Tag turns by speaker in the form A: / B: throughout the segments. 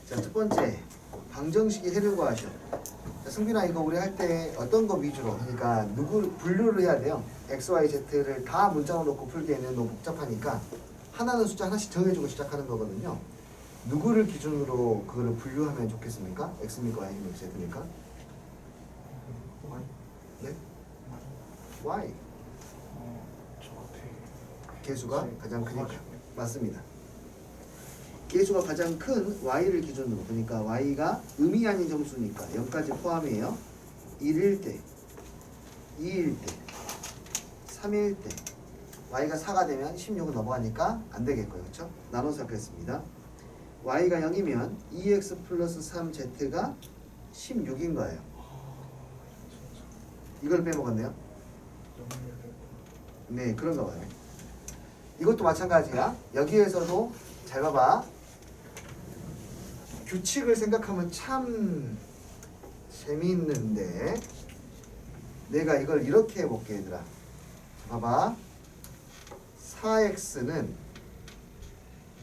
A: 자, 첫 번째 방정식이 해를 하셔. 자, 승빈아 이거 우리 할 때 어떤 거 위주로 그러니까 누구 분류를 해야 돼요. x, y, z를 다 문장을 놓고 풀기에는 너무 복잡하니까 하나는 숫자 하나씩 정해주고 시작하는 거거든요. 누구를 기준으로 그거를 분류하면 좋겠습니까? x입니까 y입니까 z입니까? 네? y. 개수가 가장 크니까. 맞습니다. 개수가 가장 큰 y를 기준으로, 그러니까 y가 음이 아닌 정수니까 0까지 포함이에요. 1일 때, 2일 때, 3일 때 y가 4가 되면 16은 넘어가니까 안 되겠고요. 그렇죠? 나눠서 했습니다. y가 0이면 2x 플러스 3z가 16인 거예요. 이걸 빼먹었네요. 네, 그런가 봐요. 이것도 마찬가지야. 여기에서도 잘 봐봐. 규칙을 생각하면 참 재미있는데 내가 이걸 이렇게 해볼게 얘들아. 봐봐. 4x는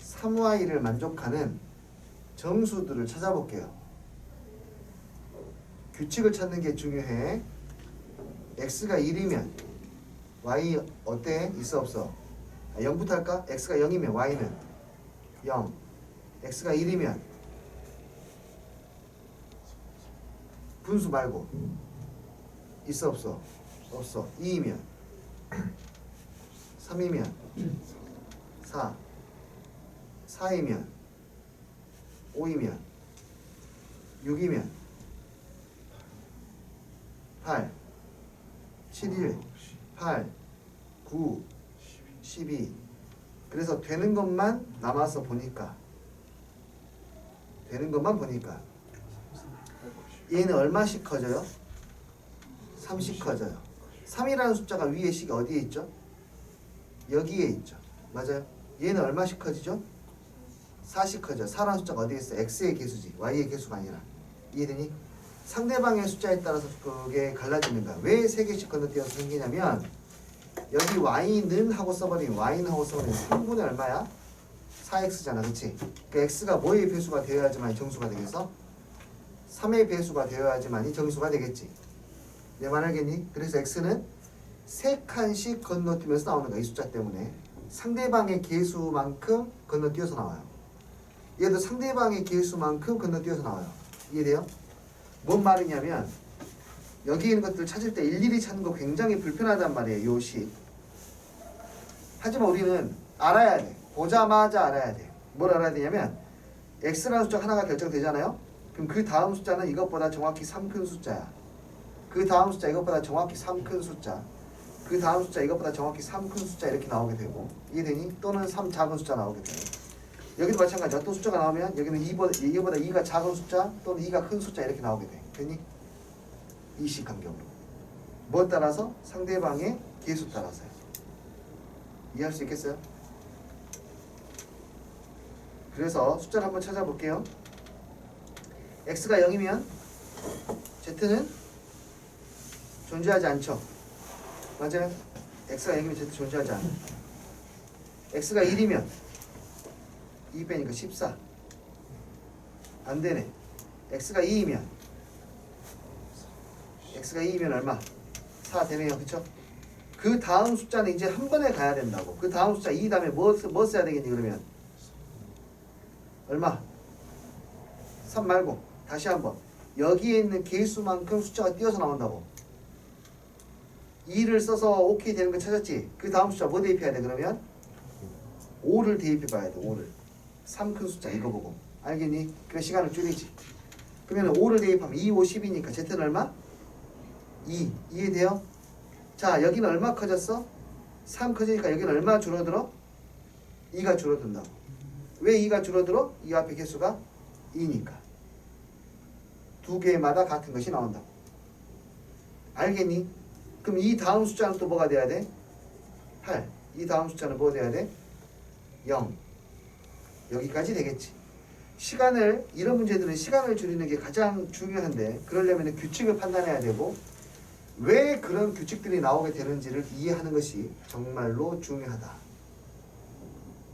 A: 3y를 만족하는 정수들을 찾아볼게요. 규칙을 찾는 게 중요해. x가 1이면 y 어때? 있어 없어? 0부터 할까? x가 0이면 y는 0. x가 1이면 분수 말고 있어 없어? 없어. 2이면 3이면 4. 4이면 5이면 6이면 8. 7, 1, 8, 9, 12. 그래서 되는 것만 남아서 보니까 되는 것만 보니까 얘는 얼마씩 커져요? 3씩 커져요. 3이라는 숫자가 위에 식이 어디에 있죠? 여기에 있죠. 맞아요? 얘는 얼마씩 커지죠? 4씩 커져요. 4라는 숫자가 어디에 있어? x의 개수지. y의 개수가 아니라. 이해되니? 상대방의 숫자에 따라서 그게 갈라지는 거야. 왜 3개씩 건너뛰어서 생기냐면 여기 y는 하고 써버리면 y는 하고 써버리면 3분의 얼마야? 4x잖아. 그치? 그 x가 뭐의 배수가 되어야지만 정수가 되겠어? 3의 배수가 되어야지만이 정수가 되겠지. 내 말 알겠니? 그래서 x는 3칸씩 건너뛰면서 나오는 거야. 이 숫자 때문에. 상대방의 개수만큼 건너뛰어서 나와요. 얘도 상대방의 개수만큼 건너뛰어서 나와요. 이해돼요? 뭔 말이냐면 여기 있는 것들 찾을 때 일일이 찾는 거 굉장히 불편하단 말이에요. 요 식. 하지만 우리는 알아야 돼. 보자마자 알아야 돼. 뭘 알아야 되냐면 x라는 숫자 하나가 결정되잖아요. 그럼 그 다음 숫자는 이것보다 정확히 3 큰 숫자야. 그 다음 숫자 이것보다 정확히 3 큰 숫자. 그 다음 숫자 이것보다 정확히 3 큰 숫자 이렇게 나오게 되고. 이해되니? 또는 3 작은 숫자 나오게 돼요. 여기도 마찬가지야. 또 숫자가 나오면 여기는 이거보다 2가 작은 숫자 또는 2가 큰 숫자 이렇게 나오게 돼. 되니? 이식 간격으로. 뭐 따라서? 상대방의 개수 따라서요. 이해할 수 있겠어요? 그래서 숫자를 한번 찾아볼게요. x가 0이면 z는 존재하지 않죠. 맞아요? x가 0이면 z 존재하지 않아. x가 1이면 2 빼니까 14. 안 되네. x가 2이면 x가 2이면 얼마? 4 되네요. 그쵸? 그 다음 숫자는 이제 한 번에 가야 된다고. 그 다음 숫자 2 다음에 뭐 써야 되겠니 그러면? 얼마? 3 말고 다시 한번 여기에 있는 개수만큼 숫자가 띄어서 나온다고. 2를 써서 오케이 되는 거 찾았지? 그 다음 숫자 뭐 대입해야 돼 그러면? 5를 대입해 봐야 돼. 5를 3 큰 숫자 이거 보고. 알겠니? 그래 시간을 줄이지. 그러면 5를 대입하면 2, 5, 10이니까 z는 얼마? 2. 이해돼요? 자 여기는 얼마 커졌어? 3 커지니까 여기는 얼마 줄어들어? 2가 줄어든다고. 왜 2가 줄어들어? 이 앞에 개수가 2니까. 두 개마다 같은 것이 나온다고. 알겠니? 그럼 이 다음 숫자는 또 뭐가 돼야 돼? 8. 이 다음 숫자는 뭐 돼야 돼? 0. 여기까지 되겠지. 시간을, 이런 문제들은 시간을 줄이는 게 가장 중요한데 그러려면 규칙을 판단해야 되고 왜 그런 규칙들이 나오게 되는지를 이해하는 것이 정말로 중요하다.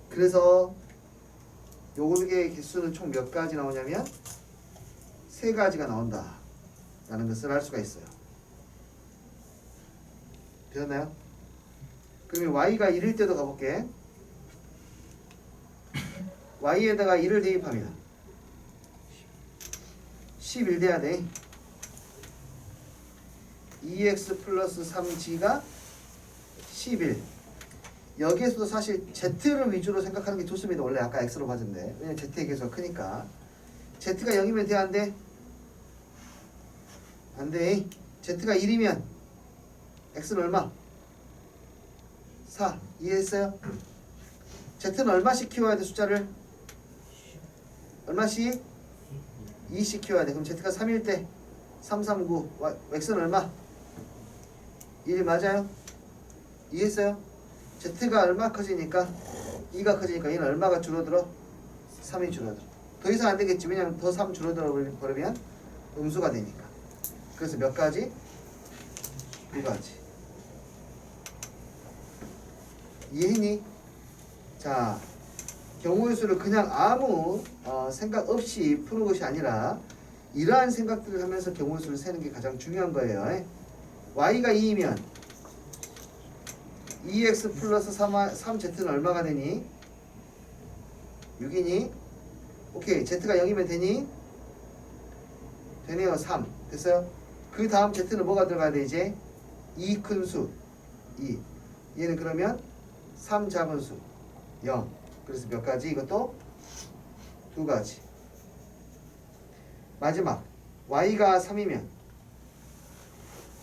A: 그래서 요게 개수는 총 몇 가지 나오냐면 세 가지가 나온다 라는 것을 알 수가 있어요. 되었나요? 그러면 y가 1일 때도 가볼게. y에다가 1을 대입하면 11 돼야 돼. 2x 플러스 3g가 11. 여기에서도 사실 z를 위주로 생각하는 게 좋습니다. 원래 아까 x로 봤는데 왜냐면 z의 개수가 크니까. z가 0이면 돼? 안 돼? 안 돼. z가 1이면 x는 얼마? 4. 이해했어요? z는 얼마씩 키워야 돼? 숫자를 얼마씩? 2씩 키워야 돼. 그럼 z가 3일 때 3, 3, 9 x는 얼마? 1 맞아요? 이해했어요? z가 얼마 커지니까 2가 커지니까 얘는 얼마가 줄어들어? 3이 줄어들어. 더 이상 안 되겠지. 왜냐면 더 3 줄어들어 버리면 음수가 되니까. 그래서 몇 가지? 2가지. 이해했니? 자, 경우의 수를 그냥 아무 생각 없이 푸는 것이 아니라 이러한 생각들을 하면서 경우의 수를 세는 게 가장 중요한 거예요. y가 2이면 2x 플러스 3z는 얼마가 되니? 6이니? 오케이. z가 0이면 되니? 되네요. 3. 됐어요? 그 다음 z는 뭐가 들어가야 돼 이제? 2 큰 수 2. 얘는 그러면 3 작은 수 0. 그래서 몇 가지? 이것도 2가지. 마지막 y가 3이면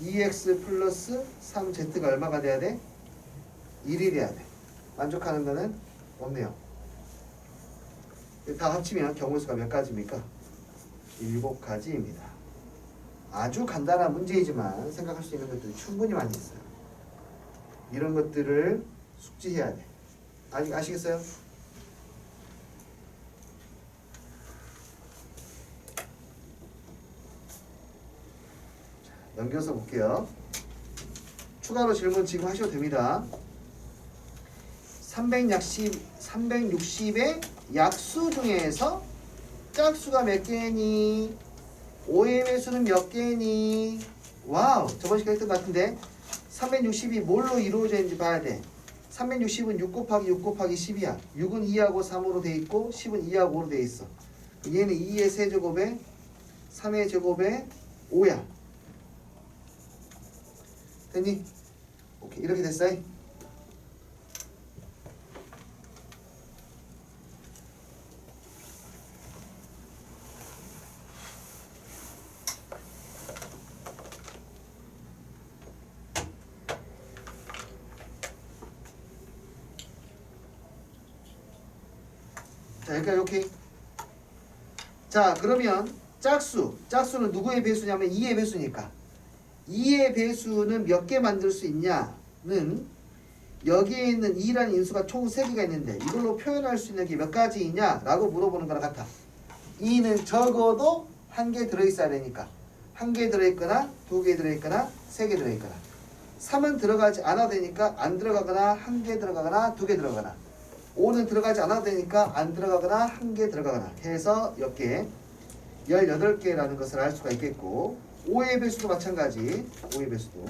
A: 2x 플러스 3z가 얼마가 돼야 돼? 1이 돼야 돼. 만족하는 거는 없네요. 다 합치면 경우수가 몇 가지입니까? 7가지입니다. 아주 간단한 문제이지만 생각할 수 있는 것들이 충분히 많이 있어요. 이런 것들을 숙지해야 돼. 아시겠어요? 자, 넘겨서 볼게요. 추가로 질문 지금 하셔도 됩니다. 360의 약수 중에서 짝수가 몇 개니? 5의 배수는 몇 개니? 와우, 저번 시간에 했던 것 같은데 360이 뭘로 이루어져 있는지 봐야 돼. 360은 6 곱하기 6 곱하기 10이야. 6은 2하고 3으로 돼 있고 10은 2하고 5로 돼 있어. 얘는 2의 세제곱에 3의 제곱에 5야. 됐니? 오케이, 이렇게 됐어요. 자, 여기까지 오케이. 자, 그러면 짝수는 누구의 배수냐면 2의 배수니까 2의 배수는 몇 개 만들 수 있냐는 여기에 있는 2라는 인수가 총 3개가 있는데 이걸로 표현할 수 있는 게 몇 가지이냐 라고 물어보는 거랑 같아. 2는 적어도 1개 들어있어야 되니까 1개 들어있거나 2개 들어있거나 3개 들어있거나 3은 들어가지 않아도 되니까 안 들어가거나 1개 들어가거나 2개 들어가거나 5는 들어가지 않아도 되니까 안 들어가거나 1개 들어가거나 해서 몇 개? 18개라는 것을 알 수가 있겠고 5의 배수도 마찬가지. 5의 배수도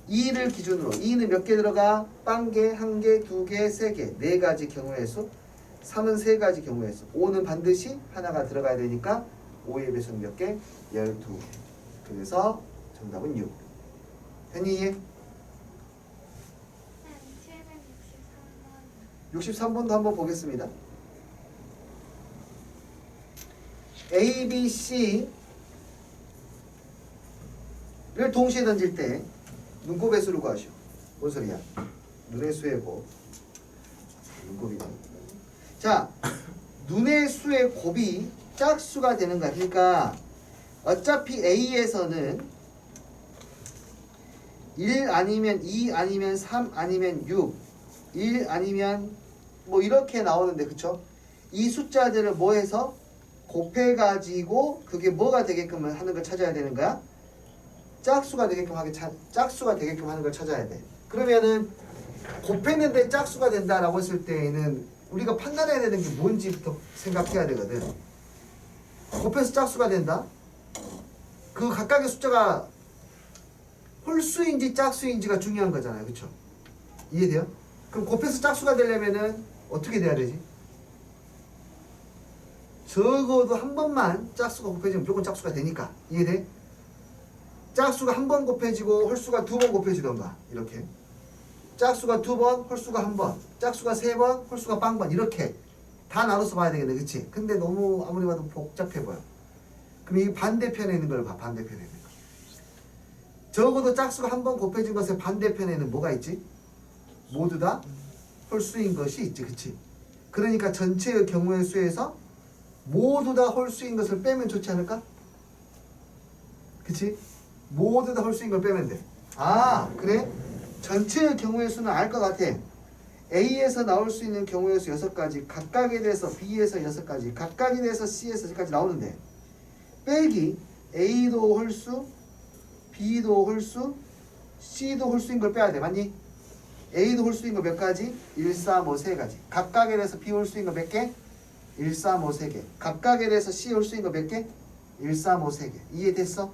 A: 2를 기준으로 2는 몇 개 들어가? 빵개, 1개, 2개, 3개 4가지 경우의 수. 3은 3가지 경우의 수. 5는 반드시 하나가 들어가야 되니까 5의 배수는 몇 개? 12개. 그래서 정답은 6. 됐니 이해? 63번도 한번 보겠습니다. A, B, C를 동시에 던질 때 눈곱의 수를 구하시오. 뭔 소리야? 눈의 수의 곱. 눈곱이네. 자, 눈의 수의 곱이 짝수가 되는 거야. 그러니까 어차피 A에서는 1 아니면 2 아니면 3 아니면 6 1 아니면 뭐 이렇게 나오는데 그쵸? 이 숫자들을 뭐 해서 곱해가지고 그게 뭐가 되게끔 하는 걸 찾아야 되는 거야? 짝수가 되게끔 하는 걸 찾아야 돼. 그러면은 곱했는데 짝수가 된다라고 했을 때에는 우리가 판단해야 되는 게 뭔지부터 생각해야 되거든. 곱해서 짝수가 된다. 그 각각의 숫자가 홀수인지 짝수인지가 중요한 거잖아요. 그쵸? 이해돼요? 그럼 곱해서 짝수가 되려면은 어떻게 돼야 되지? 적어도 한 번만 짝수가 곱해지면 무조건 짝수가 되니까. 이해돼? 짝수가 한 번 곱해지고 홀수가 두 번 곱해지던가 이렇게. 짝수가 두 번, 홀수가 한 번, 짝수가 세 번, 홀수가 빵번 이렇게 다 나눠서 봐야 되겠네. 그치? 근데 너무 아무리 봐도 복잡해 보여. 그럼 이 반대편에 있는 걸 봐. 반대편에 있는 거. 적어도 짝수가 한 번 곱해진 것의 반대편에는 뭐가 있지? 모두 다 홀수인 것이 있지. 그치? 그러니까 전체의 경우의 수에서 모두 다 홀수인 것을 빼면 좋지 않을까? 그치? 모두 다 홀수인 걸 빼면 돼. 아, 그래? 전체의 경우의 수는 알 것 같아. A에서 나올 수 있는 경우의 수 6가지, 각각에 대해서 B에서 6가지, 각각에 대해서 C에서 6가지 나오는데 빼기 A도 홀수, B도 홀수, C도 홀수인 걸 빼야 돼. 맞니? A도 홀수인 거 몇 가지? 1, 3, 5, 3가지. 각각에 대해서 B 홀수인 거 몇 개? 1, 3, 5, 3개. 각각에 대해서 C 홀수인 거 몇 개? 1, 3, 5, 3개. 이해됐어?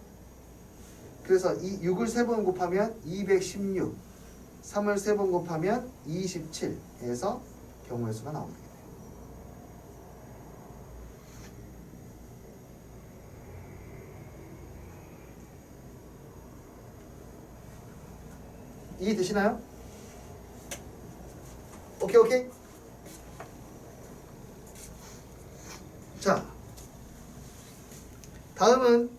A: 그래서 6을 3번 곱하면 216, 3을 3번 곱하면 27 해서 경우의 수가 나오게 돼요. 이해되시나요? 오케이 오케이. 자, 다음은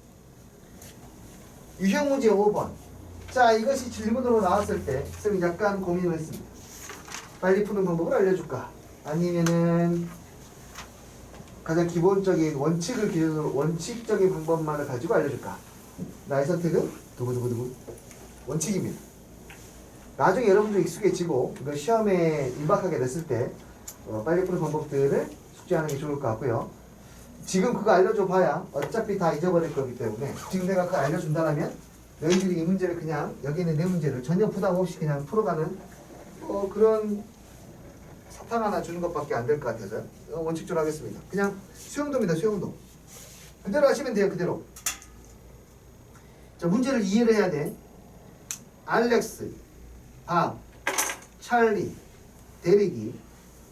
A: 유형 문제 5번. 자, 이것이 질문으로 나왔을 때 쌤이 약간 고민을 했습니다. 빨리 푸는 방법을 알려줄까? 아니면은 가장 기본적인 원칙을 기준으로 원칙적인 방법만을 가지고 알려줄까? 나의 선택은 두구두구두구 원칙입니다. 나중에 여러분들 익숙해지고 이거 시험에 임박하게 됐을 때 빨리 푸는 방법들을 숙지하는 게 좋을 것 같고요. 지금 그거 알려줘 봐야 어차피 다 잊어버릴 거기 때문에 지금 내가 그거 알려준다면 너희들이 이 문제를 그냥 여기 있는 네 문제를 전혀 부담 없이 그냥 풀어가는 그런 사탕 하나 주는 것밖에 안 될 것 같아서 원칙적으로 하겠습니다. 그냥 수용도입니다. 수용도. 그대로 하시면 돼요. 그대로. 자, 문제를 이해를 해야 돼. 알렉스, 밥, 찰리, 대리기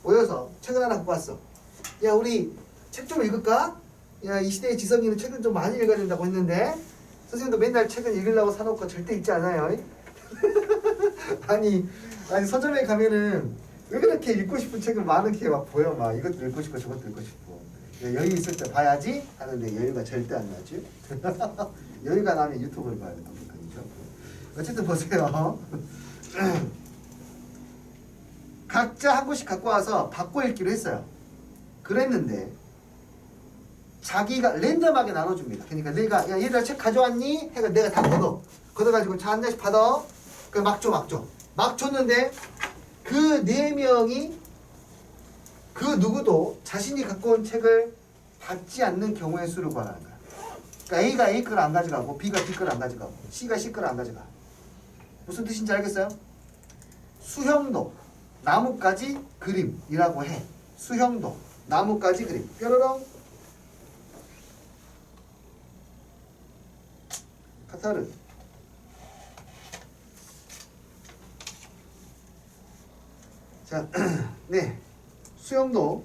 A: 모여서 책을 하나 갖고 왔어. 야, 우리 책 좀 읽을까? 야, 이 시대의 지성인은 책을 좀 많이 읽어야 된다고 했는데 선생님도 맨날 책을 읽으려고 사놓고 절대 읽지 않아요. 아니 서점에 가면은 왜 그렇게 읽고 싶은 책을 많게 막 보여. 막 이것도 읽고 싶고 저것도 읽고 싶고. 여유 있을 때 봐야지 하는데 여유가 절대 안 나지. 여유가 나면 유튜브를 봐야 된다고. 어쨌든 보세요. 각자 한 권씩 갖고 와서 바꿔 읽기로 했어요. 그랬는데 자기가 랜덤하게 나눠줍니다. 그러니까 내가 야 얘들아 책 가져왔니? 해가 내가 다 걷어가지고 자 한 장씩 받아. 그 막 줬는데 그 4명이 그 누구도 자신이 갖고 온 책을 받지 않는 경우의 수를 구하라는 거야. 그러니까 A가 A 거를 안 가져가고 B가 B 거를 안 가져가고 C가 C 거를 안 가져가. 무슨 뜻인지 알겠어요? 수형도 나뭇가지 그림이라고 해. 수형도 나뭇가지 그림. 뾰로롱. 카타르. 자, 네. 수형도.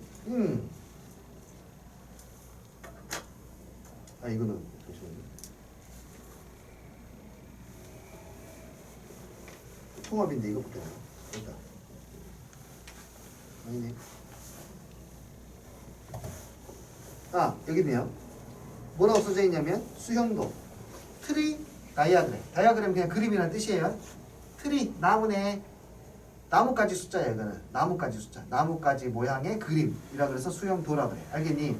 A: 아, 이거는 잠시만요. 통합인데 이거 볼게요. 됐다. 아니네. 아, 여기 있네요. 뭐라고 써져 있냐면 수형도. 트리 다이아그램. 다이아그램 그냥 그림이라는 뜻이에요. 트리 나무네. 나뭇가지 숫자야 이거는. 나뭇가지 숫자. 나뭇가지 모양의 그림이라 그래서 수형도라 그래. 알겠니?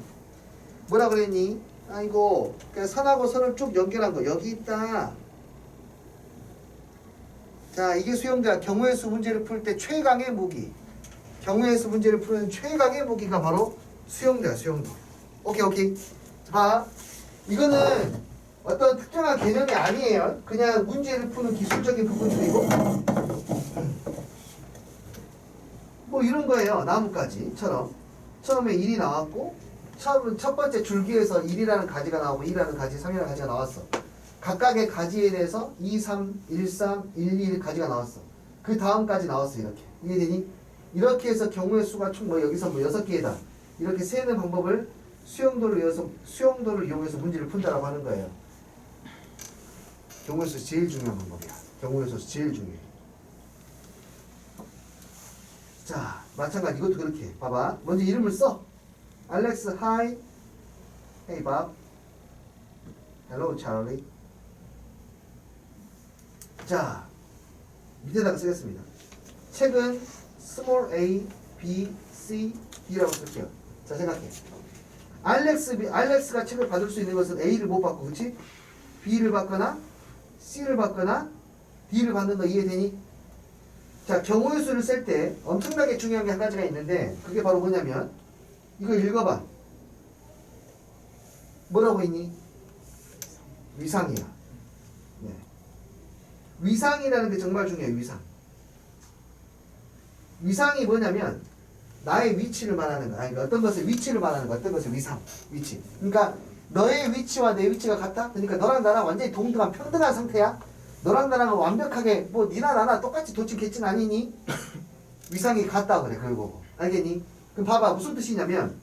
A: 뭐라 그랬니? 아이고 그냥 선하고 선을 쭉 연결한 거 여기 있다. 자, 이게 수형도야. 경우의 수 문제를 풀 때 최강의 무기. 경우의 수 문제를 푸는 최강의 무기가 바로 수형도야. 수형도. 오케이. 자, 봐. 이거는 어떤 특정한 개념이 아니에요. 그냥 문제를 푸는 기술적인 부분들이고 뭐 이런 거예요. 나뭇가지처럼. 처음에 1이 나왔고 첫 번째 줄기에서 1이라는 가지가 나오고 2라는 가지, 3이라는 가지가 나왔어. 각각의 가지에 대해서 2, 3, 1, 3, 1, 2 가지가 나왔어. 그 다음까지 나왔어. 이렇게. 이해되니? 이렇게 해서 경우의 수가 총 뭐 여기서 뭐 6개다. 이렇게 세는 방법을 수용도를 이용해서 문제를 푼다라고 하는 거예요. 경우의 수 제일 중요한 방법이야. 경우의 수 제일 중요해. 자, 마찬가지 이것도 그렇게. 봐봐. 먼저 이름을 써. 알렉스, hi. Hey, Bob. Hello, Charlie. 자, 밑에다가 쓰겠습니다. 책은 small a, b, c, d라고 쓸게요. 자, 생각해. 알렉스가 책을 받을 수 있는 것은 a를 못 받고, 그렇지? b를 받거나 c를 받거나 d를 받는 거 이해되니? 자, 경우의 수를 쓸 때 엄청나게 중요한 게 한 가지가 있는데 그게 바로 뭐냐면 이거 읽어봐. 뭐라고 있니? 위상이야. 네. 위상이라는 게 정말 중요해. 위상이 뭐냐면 나의 위치를 말하는 거야. 그러니까 어떤 것의 위치를 말하는 거야. 어떤 것의 위치. 그러니까 너의 위치와 내 위치가 같다? 그러니까 너랑 나랑 완전히 동등한 평등한 상태야? 너랑 나랑은 완벽하게 뭐 니나 나나 똑같이 도친 개찐 아니니? 위상이 같다 그래. 그리고 알겠니? 그럼 봐봐. 무슨 뜻이냐면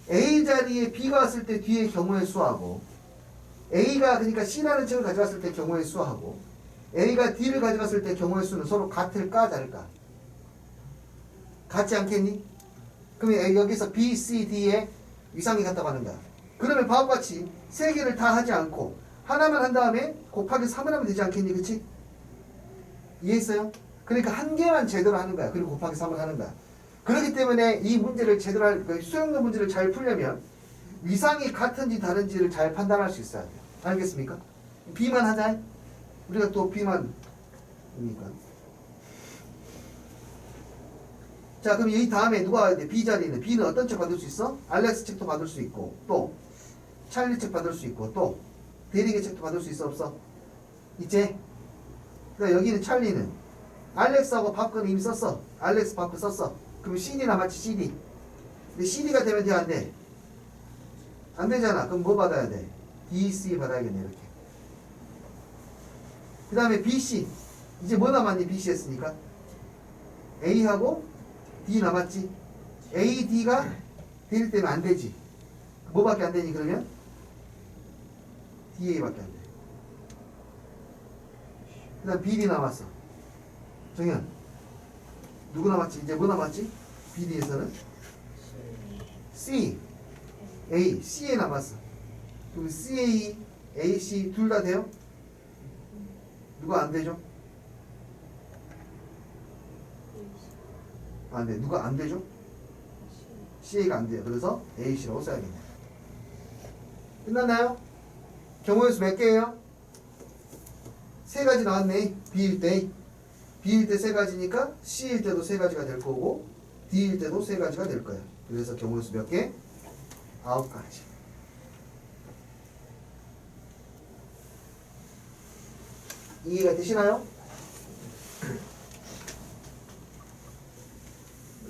A: A 자리에 B가 왔을 때 뒤에 경우의 수하고 A가 그러니까 C라는 책을 가져갔을 때 경우의 수하고 A가 D를 가져갔을 때 경우의 수는 서로 같을까 다를까? 같지 않겠니? 그러면 여기서 B, C, D에 위상이 같다고 하는 거야. 그러면 바와 같이 세 개를 다 하지 않고 하나만 한 다음에 곱하기 3을 하면 되지 않겠니? 그치? 이해했어요? 그러니까 한 개만 제대로 하는 거야. 그리고 곱하기 3을 하는 거야. 그렇기 때문에 이 문제를 제대로 수용도 문제를 잘 풀려면 위상이 같은지 다른지를 잘 판단할 수 있어야 돼요. 알겠습니까? B만 하자. 우리가 또 B만 이니까. 자, 그럼 이 다음에 누가 와야 돼? B 자리는 B는 어떤 책 받을 수 있어? 알렉스 책도 받을 수 있고 또 찰리 책 받을 수 있고 또 데릭의 책도 받을 수 있어 없어? 있지? 그러니까 여기는 찰리는 알렉스하고 밥그는 이미 썼어. 알렉스 밥그 썼어. 그럼 CD 남았지 CD. 근데 CD가 되면 돼 안 돼? 안 되잖아. 그럼 뭐 받아야 돼? DC 받아야겠네 이렇게. 그 다음에 BC. 이제 뭐 남았니? BC 했으니까 A하고 D 남았지. A, D가 D일 때는 안 되지. 뭐밖에 안 되니 그러면? DA밖에 안 돼. 그 다음 BD 남았어. 정현 누구 남았지? 이제 뭐 남았지? BD에서는 C, A, C에 남았어. 그럼 CA, AC 둘 다 돼요? 누가 안 되죠? 안 돼. 누가 안 되죠? CA가 안 돼요. 그래서 AC라고 써야겠네. 끝났나요? 경우의 수 몇 개예요? 세 가지 나왔네. B일 때. B일 때 세 가지니까 C일 때도 세 가지가 될 거고 D일 때도 세 가지가 될 거야. 그래서 경우의 수 몇 개? 9가지. 이해가 되시나요?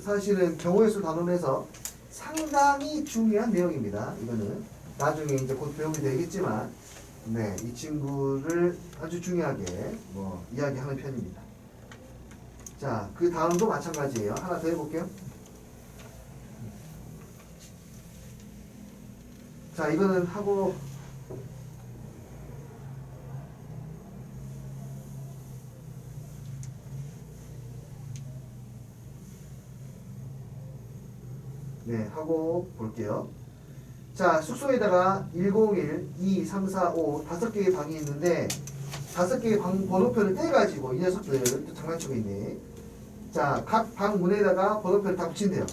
A: 사실은 경우의 수 단원에서 상당히 중요한 내용입니다. 이거는 나중에 이제 곧 배우게 되겠지만, 네, 이 친구를 아주 중요하게 뭐 이야기하는 편입니다. 자, 그 다음도 마찬가지예요. 하나 더 해볼게요. 자, 이거는 하고 네, 하고 볼게요. 자, 숙소에다가 101, 2, 3, 4, 5 5개의 방이 있는데 5개의 방 번호표를 떼가지고 이 녀석들 또 장난치고 있네. 자, 각 방 문에다가 번호표를 다 붙인대요.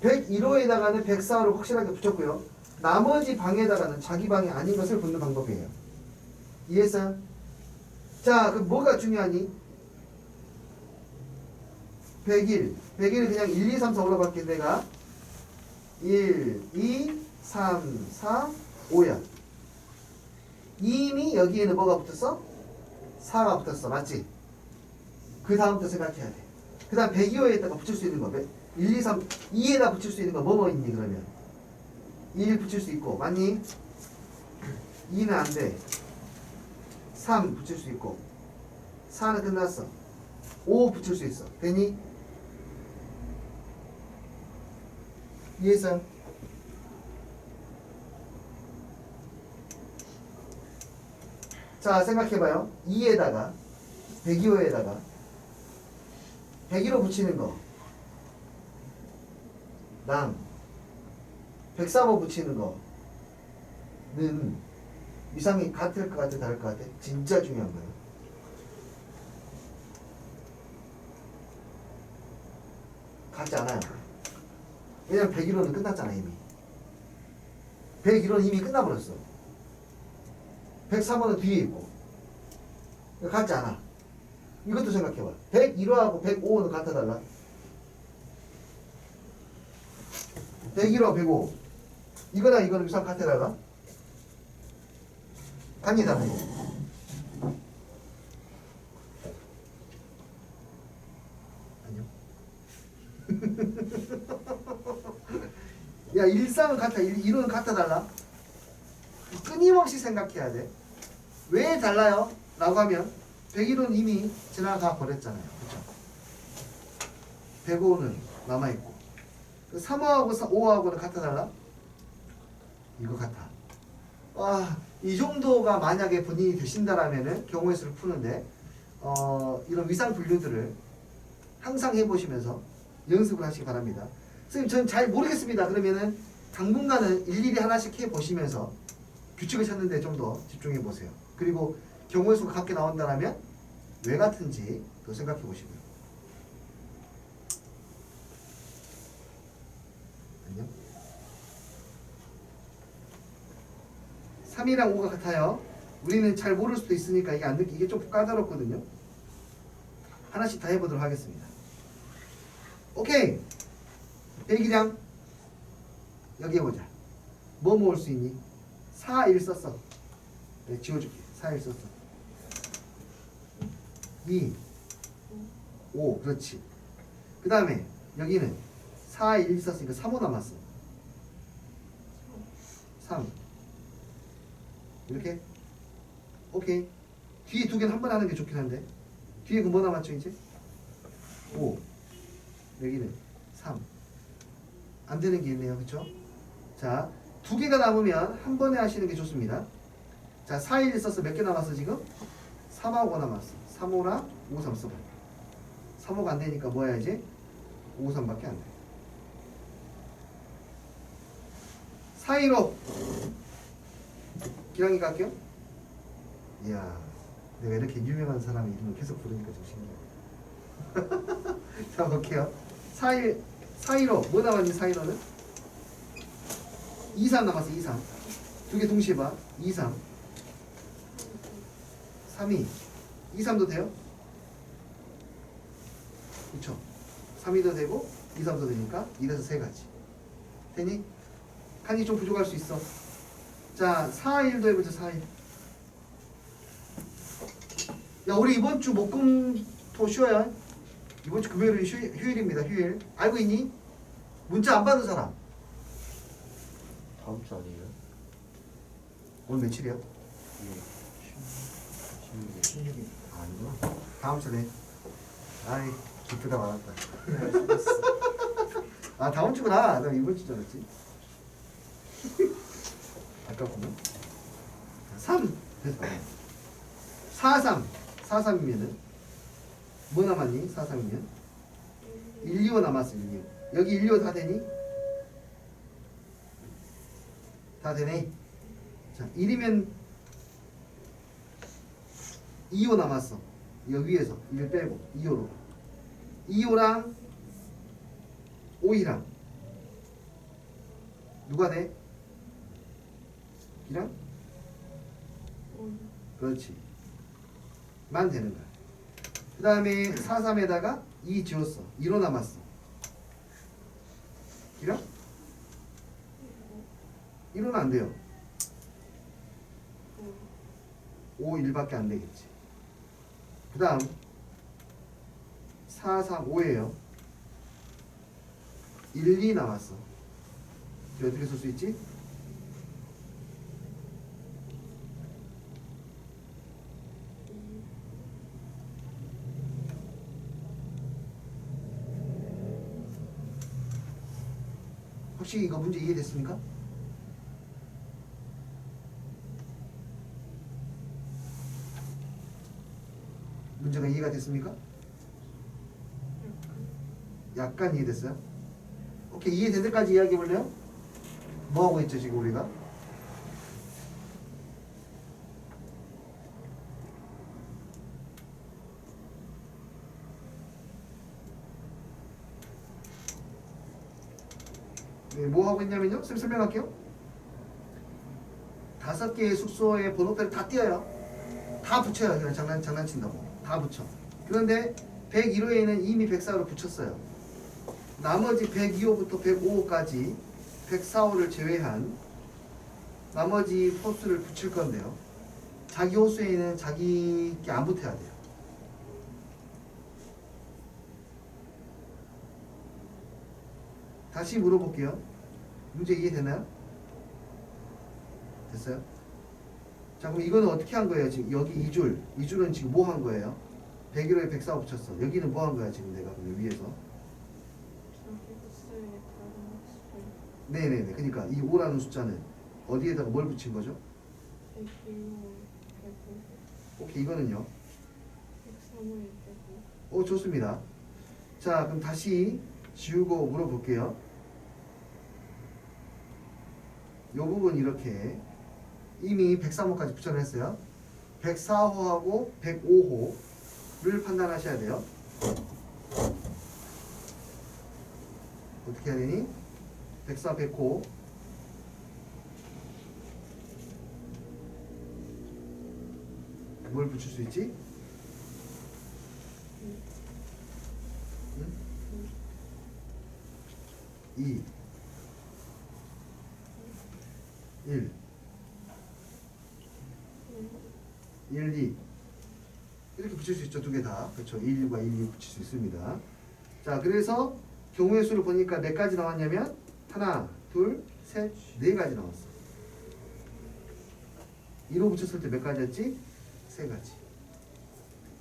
A: 101호에다가는 104호를 확실하게 붙였고요. 나머지 방에다가는 자기 방이 아닌 것을 붙는 방법이에요. 이해했어요? 자, 그럼 뭐가 중요하니? 101. 101은 그냥 1, 2, 3, 4, 5라고 할게. 내가 1, 2, 3, 4, 5야. 이미 여기에는 뭐가 붙었어? 4가 붙었어. 맞지? 그 다음부터 생각해야 돼. 그 다음 102호에다가 붙일 수 있는 거 1, 2, 3, 2에다 붙일 수 있는 거 뭐뭐 있니 그러면 1 붙일 수 있고 맞니? 2는 안돼 3 붙일 수 있고 4는 끝났어 5 붙일 수 있어 되니? 이해했어요? 자 생각해봐요 2에다가 102호에다가 101호 붙이는 거랑 103호 붙이는 거는 위상이 같을 것 같아 다를 것 같아? 진짜 중요한 거예요 같지 않아요 왜냐면 101호는 끝났잖아 이미 101호는 이미 끝나버렸어 103호는 뒤에 있고 같지 않아 이것도 생각해봐 101호하고 105호는 같아달라 101호 105 이거나 이거는 위상 같아달라 아니잖아 아니요 야 1상은 같아 1호는 같아달라 끊임없이 생각해야 돼 왜 달라요? 라고 하면 101호는 이미 지나가 버렸잖아요 그쵸? 105는 남아있고 3호하고 5호하고는 같아 달라? 이거 같아 와, 이 정도가 만약에 본인이 되신다라면은 경우의 수를 푸는데 이런 위상 분류들을 항상 해보시면서 연습을 하시기 바랍니다 선생님 저는 잘 모르겠습니다 그러면은 당분간은 일일이 하나씩 해보시면서 규칙을 찾는 데 좀 더 집중해 보세요 그리고 경우의 수가 같게 나온다면 왜 같은지 또 생각해 보시고요. 안녕. 3이랑 5가 같아요. 우리는 잘 모를 수도 있으니까 이게 좀 까다롭거든요. 하나씩 다 해보도록 하겠습니다. 오케이. 일기장 여기 해보자. 뭐 모을 수 있니? 4, 1 썼어. 네, 지워줄게. 4, 1 썼어. 2, 5 그렇지. 그 다음에 여기는 4, 1 썼으니까 3, 5 남았어. 3 이렇게. 오케이. 뒤에 두 개는 한 번 하는 게 좋긴 한데 뒤에 그 뭐 남았죠 이제? 5 여기는 3 안 되는 게 있네요. 그쵸? 자, 두 개가 남으면 한 번에 하시는 게 좋습니다. 자, 4, 1 썼어. 몇 개 남았어 지금? 3하고 5 남았어. 3, 5랑 5, 3 써봐. 3, 5가 안 되니까 뭐 해야지? 5, 3밖에 안 돼. 4, 1, 5 기랑이 갈게요. 이야, 내가 이렇게 유명한 사람 이름을 계속 부르니까 좀 신기해. 자, 볼게요. 4, 1, 5 뭐 남았니? 4, 1, 5는? 2, 3 남았어. 2, 3 두 개 동시에 봐. 2, 3 3, 2 2, 3도 돼요? 그쵸? 3, 2도 되고 2, 3도 되니까 이래서 세 가지 되니? 칸이 좀 부족할 수 있어. 자, 4, 1도 해보자. 4, 1 야, 우리 이번 주 목금토 쉬어요. 이번 주 금요일은 휴일입니다. 휴일. 알고 있니? 문자 안 받은 사람.
B: 다음 주 아니에요?
A: 오늘 며칠이야?
B: 예.
A: 16일. 아, 아니구나. 다음 주네. 아이, 기쁘다 말았다. 아, 다음 주구나. 나 이번 주줄 알았지. 아깝구나. 3. 4, 3. 4, 3이면은 뭐 남았니? 4, 3이면 1, 2, 5 남았어. 1, 2, 5. 여기 1, 2, 5 다 되니? 다 되네. 자, 1이면 2, 5 남았어. 여기에서 1 빼고 2, 5로 2, 5랑 5이랑 누가 돼? 이랑? 그렇지. 만 되는 거야. 그 다음에 4, 3에다가 2 지웠어. 2로 남았어. 이랑? 1호는 안 돼요. 5, 1밖에 안 되겠지. 그 다음 4, 3, 5예요. 1, 2 나왔어. 이제 어떻게 쓸 수 있지? 혹시 이거 문제 이해됐습니까? 문제가 이해가 됐습니까? 약간 이해됐어요? 오케이, 이해된 데까지 이야기해 볼래요? 뭐 하고 있죠 지금 우리가? 네, 뭐 하고 있냐면요. 쌤 설명할게요. 5개의 숙소의 번호표를 다 띄어요. 다 붙여요. 그냥 장난친다고. 다 붙여. 그런데 101호에는 이미 104호를 붙였어요. 나머지 102호부터 105호까지 104호를 제외한 나머지 호수를 붙일 건데요. 자기 호수에는 자기께 안 붙어야 돼요. 다시 물어볼게요. 문제 이해되나요? 됐어요? 자, 그럼 이거는 어떻게 한 거예요? 지금 여기 2줄은 지금 뭐 한 거예요? 101호에 104호 붙였어. 여기는 뭐 한 거야 지금 내가 그럼 위에서? 네네네. 그러니까 이 5라는 숫자는 어디에다가 뭘 붙인 거죠?
B: 102호, 105,
A: 오케이, 이거는요.
B: 103호, 105.
A: 오, 좋습니다. 자, 그럼 다시 지우고 물어볼게요. 이 부분 이렇게 이미 103호까지 붙여냈어요. 104호하고 105호를 판단하셔야 돼요. 어떻게 해야 되니? 104, 105 뭘 붙일 수 있지? 응? 2 1 1, 2 이렇게 붙일 수 있죠. 두 개 다. 그렇죠. 1, 1과 1, 2 붙일 수 있습니다. 자, 그래서 경우의 수를 보니까 몇 가지 나왔냐면 하나, 둘, 셋, 네 가지 나왔어. 1호 붙였을 때 몇 가지였지? 세 가지.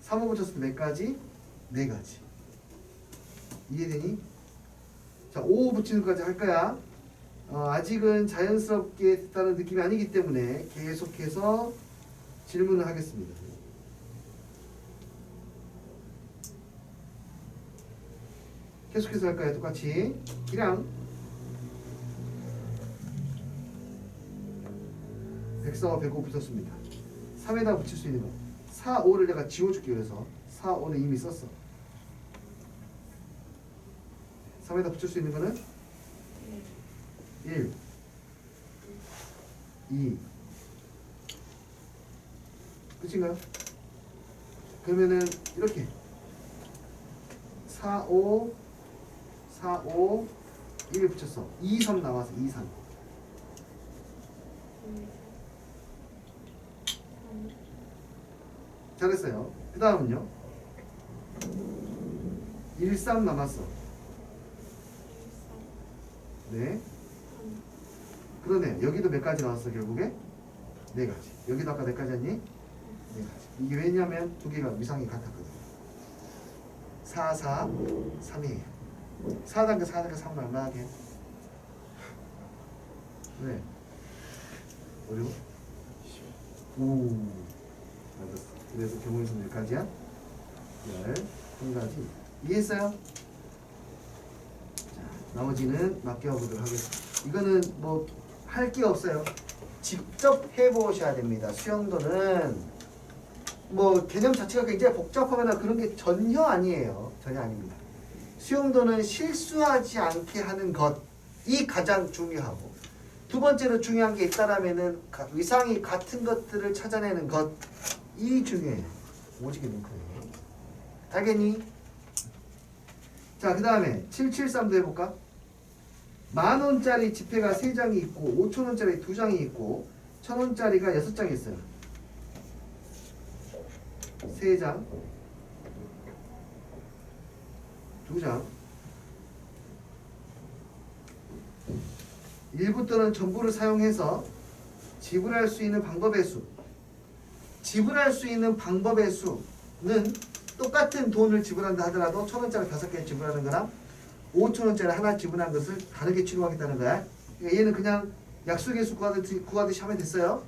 A: 3호 붙였을 때 몇 가지? 네 가지. 이해되니? 자, 5호 붙이는 것까지 할 거야. 아직은 자연스럽게 됐다는 느낌이 아니기 때문에 계속해서 질문을 하겠습니다. 계속해서 할까요? 똑같이. 기량 104와 105 붙였습니다. 3에다 붙일 수 있는 거 4, 5를 내가 지워줄게. 그래서 4, 5는 이미 썼어. 3에다 붙일 수 있는 거는 1 2 끝인가요? 그러면은 이렇게 4, 5 4, 5 1을 붙였어. 2, 3 나와서 2, 3 잘했어요. 그 다음은요 1, 3 남았어. 네, 그러네. 여기도 몇 가지 나왔어 결국에? 네 가지. 여기도 아까 몇 가지 했니? 네 가지. 이게 왜냐면 두 개가 위상이 같았거든. 4, 4, 3이에요. 4단계 4단계 3은 얼마하게? 왜? 어려워? 오, 맞았어. 그래서 경우의 수는 몇 가지야? 11가지. 이해했어요? 자, 나머지는 맡겨보도록 하겠습니다. 이거는 뭐 할 게 없어요. 직접 해보셔야 됩니다. 수영도는 뭐 개념 자체가 굉장히 복잡하거나 그런 게 전혀 아니에요. 전혀 아닙니다. 수용도는 실수하지 않게 하는 것이 가장 중요하고, 두 번째로 중요한 게 있다라면은 위상이 같은 것들을 찾아내는 것이 중요해요. 오지게 링크예요. 알겠니? 자, 그 다음에 773도 해볼까? 10,000원짜리 지폐가 3장이 있고 5,000원짜리 2장이 있고 1,000원짜리가 6장이 있어요. 3장 2장 1부 또는 전부를 사용해서 지불할 수 있는 방법의 수. 지불할 수 있는 방법의 수는 똑같은 돈을 지불한다 하더라도 1,000원짜리 5개 지불하는 거랑 5,000원짜리 하나 지불한 것을 다르게 취급하겠다는 거야. 얘는 그냥 약속의 수 구하듯이 하면 됐어요.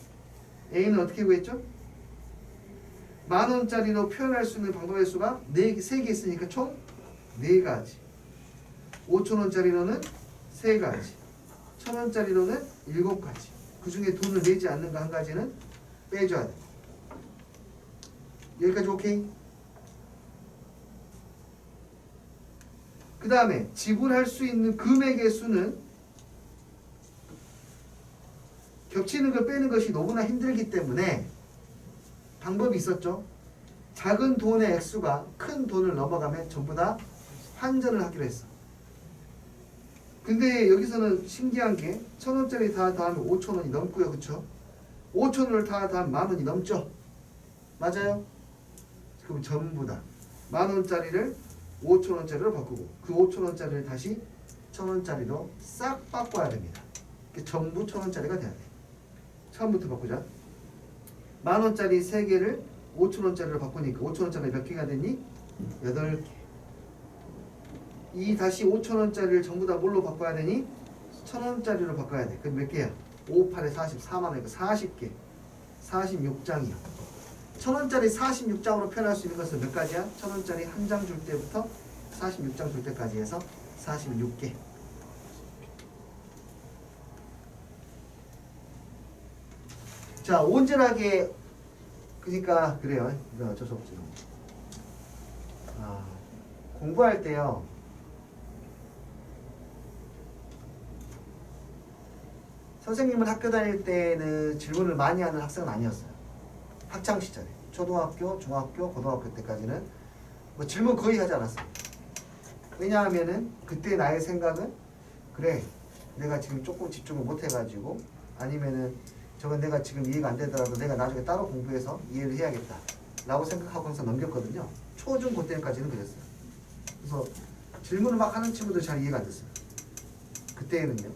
A: A는 어떻게 구했죠? 10,000원짜리로 표현할 수 있는 방법의 수가 3개 있으니까 총 4가지. 5,000원짜리로는 3가지. 1,000원짜리로는 7가지. 그 중에 돈을 내지 않는 거 한 가지는 빼줘야 돼. 여기까지 오케이? 그 다음에 지불할 수 있는 금액의 수는 겹치는 걸 빼는 것이 너무나 힘들기 때문에 방법이 있었죠. 작은 돈의 액수가 큰 돈을 넘어가면 전부 다 환전을 하기로 했어. 근데 여기서는 신기한 게 1,000원짜리 다 더하면 5,000원이 넘고요. 그쵸? 5,000원을 다 더하면 10,000원이 넘죠? 맞아요? 그럼 전부 다 10,000원짜리를 5,000원짜리로 바꾸고 그 5,000원짜리를 다시 1,000원짜리로 싹 바꿔야 됩니다. 전부 1,000원짜리가 돼야 돼. 처음부터 바꾸자. 10,000원짜리 3개를 5,000원짜리로 바꾸니까 5,000원짜리 몇 개가 됐니? 8개. 이 다시 5,000원짜리를 전부 다 뭘로 바꿔야 되니? 1,000원짜리로 바꿔야 돼. 그럼 몇 개야? 5, 8에 44만원이니까 40개. 46장이야. 1,000원짜리 46장으로 표현할 수 있는 것은 몇 가지야? 1,000원짜리 한 장 줄 때부터 46장 줄 때까지 해서 46개. 자, 온전하게 그러니까 그래요. 이건 어쩔 수 없죠. 공부할 때요. 선생님은 학교 다닐 때는 질문을 많이 하는 학생은 아니었어요. 학창 시절에 초등학교, 중학교, 고등학교 때까지는 뭐 질문 거의 하지 않았어요. 왜냐하면은 그때 나의 생각은 그래 내가 지금 조금 집중을 못 해가지고 아니면은 저건 내가 지금 이해가 안 되더라도 내가 나중에 따로 공부해서 이해를 해야겠다 라고 생각하고 항상 넘겼거든요. 초중 고 때까지는 그랬어요. 그래서 질문을 막 하는 친구들 잘 이해가 안 됐어요. 그때는요.